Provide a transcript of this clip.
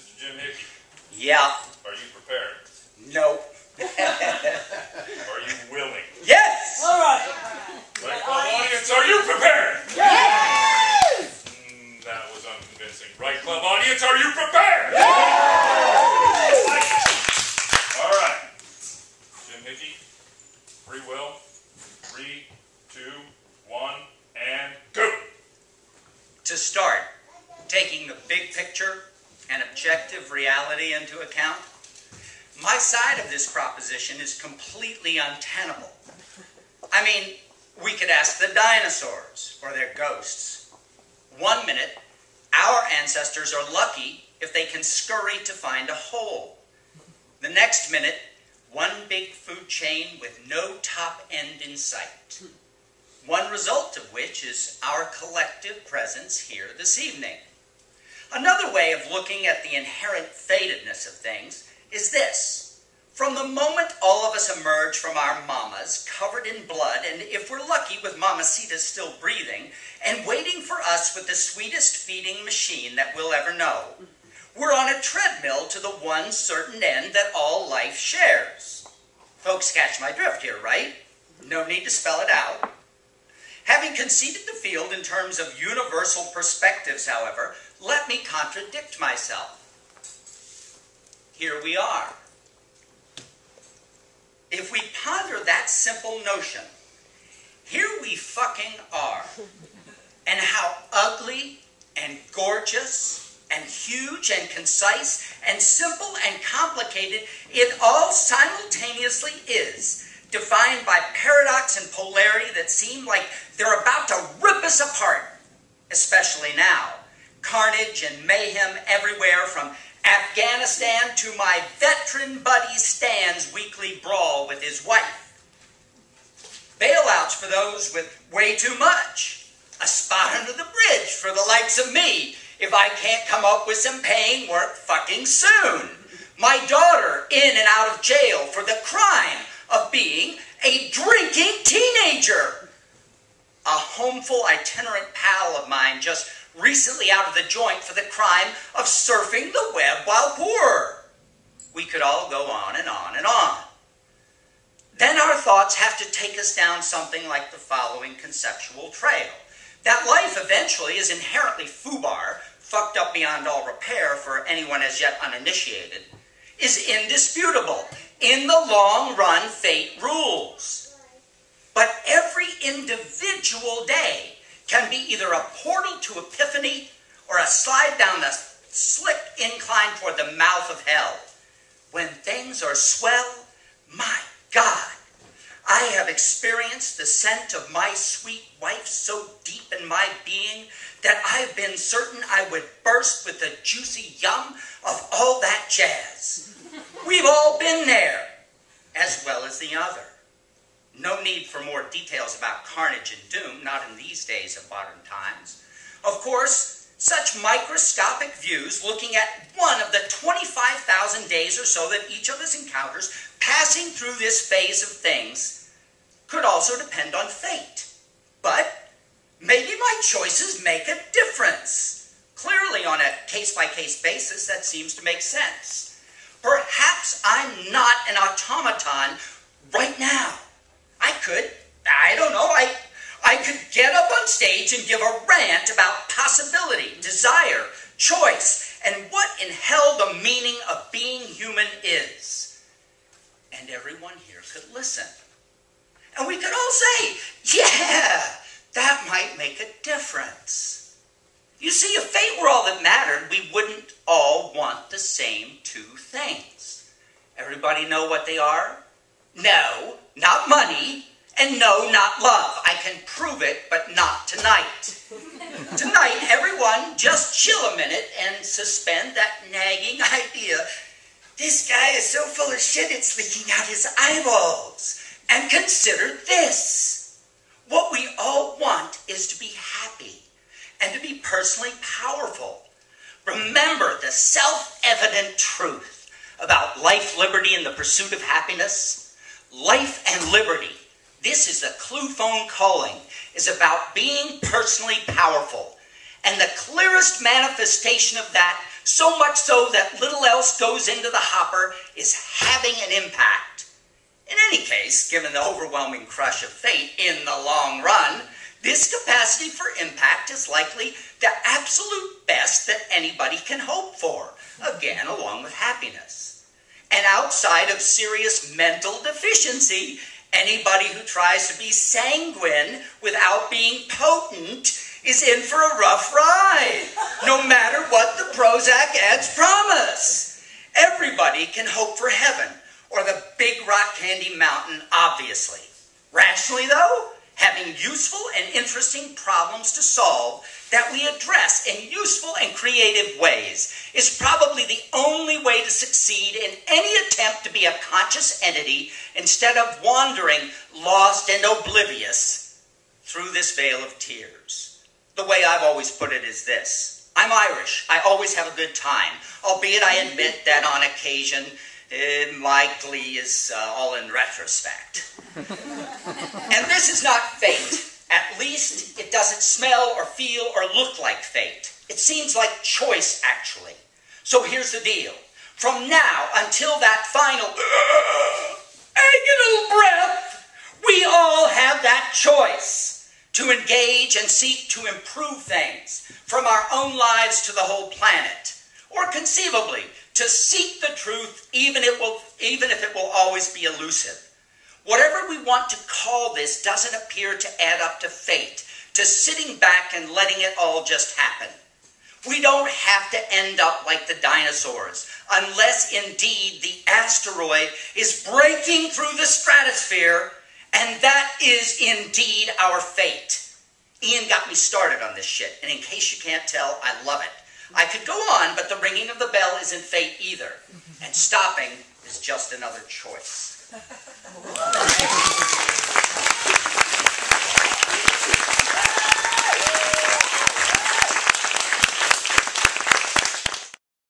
Mr. Jim Hickey. Yeah. Are you prepared? No. Are you willing? Yes! All right. Right club audience, are you prepared? Yes! That was unconvincing. Right club audience, are you prepared? Yes! All right. Jim Hickey, free will. 3, 2, 1, and go. To start, taking the big picture and objective reality into account, my side of this proposition is completely untenable. I mean, we could ask the dinosaurs or their ghosts. 1 minute, our ancestors are lucky if they can scurry to find a hole. The next minute, one big food chain with no top end in sight. One result of which is our collective presence here this evening. Another way of looking at the inherent fatedness of things is this. From the moment all of us emerge from our mamas, covered in blood, and if we're lucky with mamacitas still breathing, and waiting for us with the sweetest feeding machine that we'll ever know, we're on a treadmill to the one certain end that all life shares. Folks catch my drift here, right? No need to spell it out. Having conceded the field in terms of universal perspectives, however, let me contradict myself. Here we are. If we ponder that simple notion, here we fucking are. And how ugly and gorgeous and huge and concise and simple and complicated it all simultaneously is, defined by paradox and polarity that seem like they're about to rip us apart, especially now. Carnage and mayhem everywhere, from Afghanistan to my veteran buddy Stan's weekly brawl with his wife. Bailouts for those with way too much. A spot under the bridge for the likes of me if I can't come up with some paying work fucking soon. My daughter in and out of jail for the crime of being a drinking teenager. A homeful itinerant pal of mine just recently out of the joint for the crime of surfing the web while poor. We could all go on and on and on. Then our thoughts have to take us down something like the following conceptual trail. That life eventually is inherently foobar, fucked up beyond all repair for anyone as yet uninitiated, is indisputable. In the long run, fate rules. But every individual day can be either a portal to epiphany or a slide down the slick incline toward the mouth of hell. When things are swell, my God, I have experienced the scent of my sweet wife so deep in my being that I've been certain I would burst with the juicy yum of all that jazz. We've all been there, as well as the other. No need for more details about carnage and doom, not in these days of modern times. Of course, such microscopic views looking at one of the 25,000 days or so that each of us encounters passing through this phase of things could also depend on fate. But maybe my choices make a difference. Clearly, on a case-by-case basis, that seems to make sense. Perhaps I'm not an automaton right now. I could get up on stage and give a rant about possibility, desire, choice, and what in hell the meaning of being human is. And everyone here could listen. And we could all say, yeah, that might make a difference. You see, if fate were all that mattered, we wouldn't all want the same two things. Everybody know what they are? No, not money. And no, not love. I can prove it, but not tonight. Tonight, everyone, just chill a minute and suspend that nagging idea. This guy is so full of shit, it's leaking out his eyeballs. And consider this. What we all want is to be happy and to be personally powerful. Remember the self-evident truth about life, liberty, and the pursuit of happiness. Life and liberty. This is the clue phone calling, is about being personally powerful. And the clearest manifestation of that so much so that little else goes into the hopper is having an impact. In any case, given the overwhelming crush of fate in the long run, this capacity for impact is likely the absolute best that anybody can hope for, again, along with happiness. And outside of serious mental deficiency, anybody who tries to be sanguine without being potent is in for a rough ride, no matter what the Prozac ads promise. Everybody can hope for heaven, or the big rock candy mountain, obviously. Rationally, though, having useful and interesting problems to solve that we address in useful and creative ways is probably the only way to succeed in any attempt to be a conscious entity instead of wandering, lost and oblivious, through this vale of tears. The way I've always put it is this: I'm Irish. I always have a good time, albeit I admit that on occasion my glee is all in retrospect. And this is not fate. At least it doesn't smell or feel or look like fate. It seems like choice, actually. So here's the deal. From now until that final agonal breath, we all have that choice to engage and seek to improve things, from our own lives to the whole planet, or conceivably to seek the truth even if it will always be elusive. Whatever we want to call this doesn't appear to add up to fate, to sitting back and letting it all just happen. We don't have to end up like the dinosaurs, unless indeed the asteroid is breaking through the stratosphere, and that is indeed our fate. Ian got me started on this shit, and in case you can't tell, I love it. I could go on, but the ringing of the bell isn't fate either, and stopping is just another choice.